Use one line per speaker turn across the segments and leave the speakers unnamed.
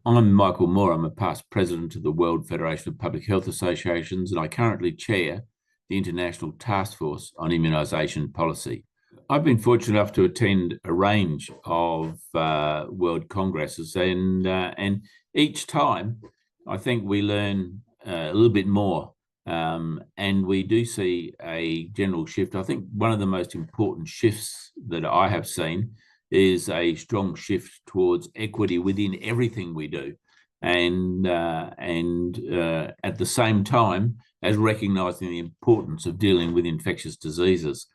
I'm Michael Moore. I'm a past president of the World Federation of Public Health Associations, and I currently chair the International Task Force on Immunisation Policy. I've been fortunate enough to attend a range of world congresses, and each time I think we learn a little bit more, and we do see a general shift. I think one of the most important shifts that I have seen is a strong shift towards equity within everything we do, and at the same time as recognising the importance of dealing with infectious diseases.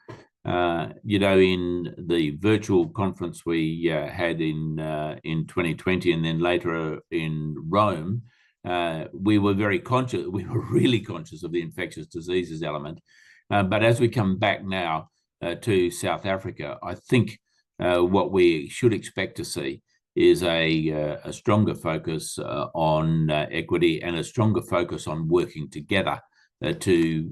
In the virtual conference we had in 2020 and then later in Rome, we were very conscious. We were really conscious of the infectious diseases element. But as we come back now to South Africa, I think what we should expect to see is a stronger focus on equity and a stronger focus on working together to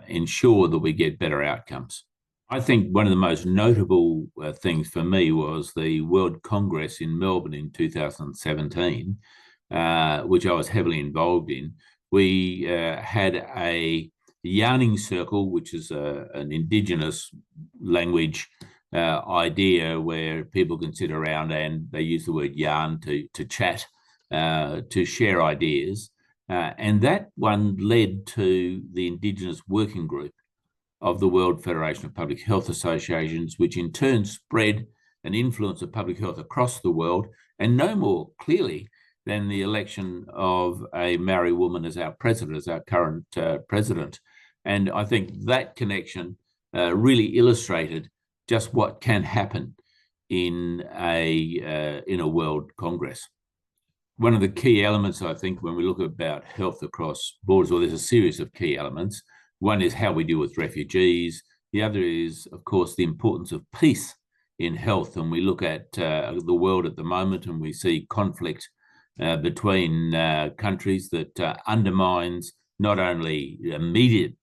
ensure that we get better outcomes. I think one of the most notable things for me was the World Congress in Melbourne in 2017, which I was heavily involved in. We had a yarning circle, which is an Indigenous language idea where people can sit around and they use the word yarn to chat, to share ideas. And that one led to the Indigenous Working Group of the World Federation of Public Health Associations, which in turn spread an influence of public health across the world, and no more clearly than the election of a Maori woman as our president, as our current president. And I think that connection really illustrated just what can happen in a World Congress. One of the key elements, I think, when we look about health across borders, well, there's a series of key elements. One is how we deal with refugees. The other is, of course, the importance of peace in health. And we look at the world at the moment and we see conflict between countries that undermines not only immediate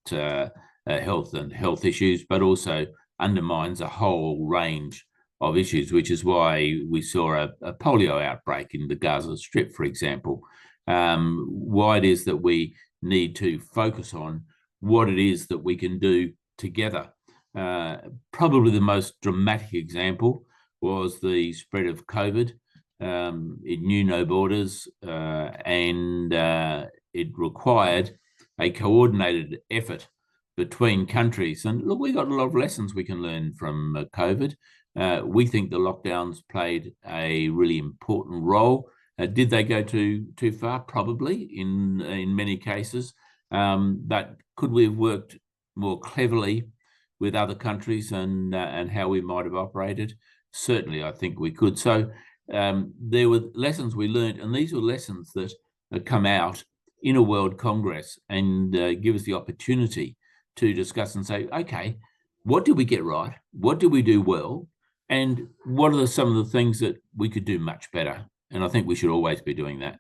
health and health issues, but also undermines a whole range of issues, which is why we saw a polio outbreak in the Gaza Strip, for example. Why it is that we need to focus on what it is that we can do together. Probably the most dramatic example was the spread of COVID. It knew no borders, and it required a coordinated effort between countries. And look, we got a lot of lessons we can learn from COVID. We think the lockdowns played a really important role. Did they go too far? Probably in many cases. But could we have worked more cleverly with other countries and how we might have operated? Certainly, I think we could. So there were lessons we learned, and these were lessons that come out in a World Congress and give us the opportunity to discuss and say, okay, what did we get right? What did we do well? And what are some of the things that we could do much better? And I think we should always be doing that.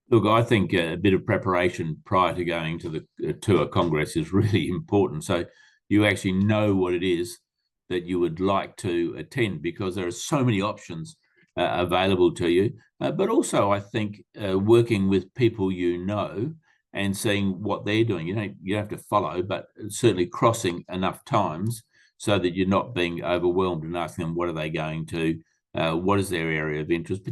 Look, I think a bit of preparation prior to going to a Congress is really important. So you actually know what it is that you would like to attend, because there are so many options available to you. But also, I think working with people you know and seeing what they're doing. You don't have to follow, but certainly crossing enough times so that you're not being overwhelmed and asking them what are they going to, what is their area of interest,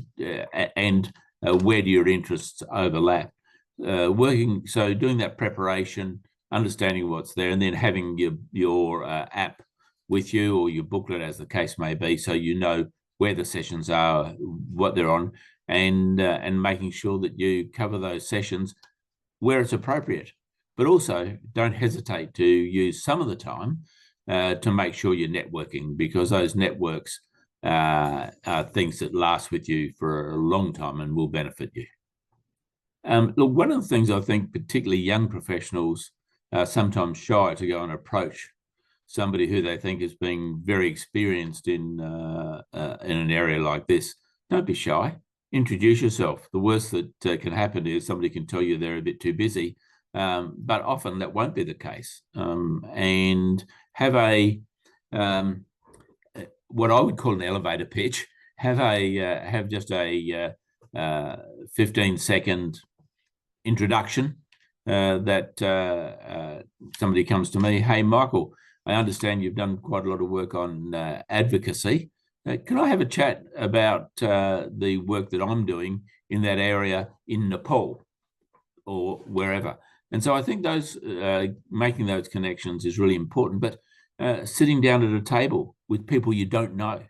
and where do your interests overlap. So doing that preparation, understanding what's there, and then having your app with you or your booklet, as the case may be, so you know where the sessions are, what they're on, and making sure that you cover those sessions where it's appropriate. But also don't hesitate to use some of the time to make sure you're networking, because those networks are things that last with you for a long time and will benefit you. Look, one of the things I think particularly young professionals are sometimes shy to go and approach somebody who they think is being very experienced in an area like this. Don't be shy. Introduce yourself. The worst that can happen is somebody can tell you they're a bit too busy, but often that won't be the case. And have what I would call an elevator pitch. Have just a 15-second introduction that somebody comes to me, "Hey, Michael, I understand you've done quite a lot of work on advocacy. Can I have a chat about the work that I'm doing in that area in Nepal or wherever?" And so I think those making those connections is really important. But sitting down at a table with people you don't know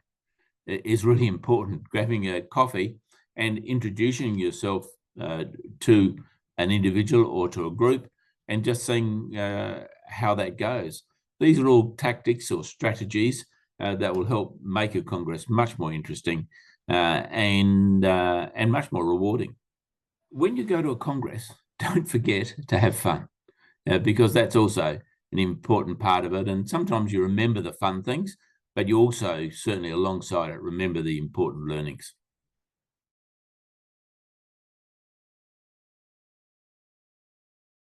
is really important. Grabbing a coffee and introducing yourself to an individual or to a group and just seeing how that goes. These are all tactics or strategies that will help make a Congress much more interesting and much more rewarding. When you go to a Congress, don't forget to have fun because that's also an important part of it. And sometimes you remember the fun things, but you also certainly alongside it remember the important learnings.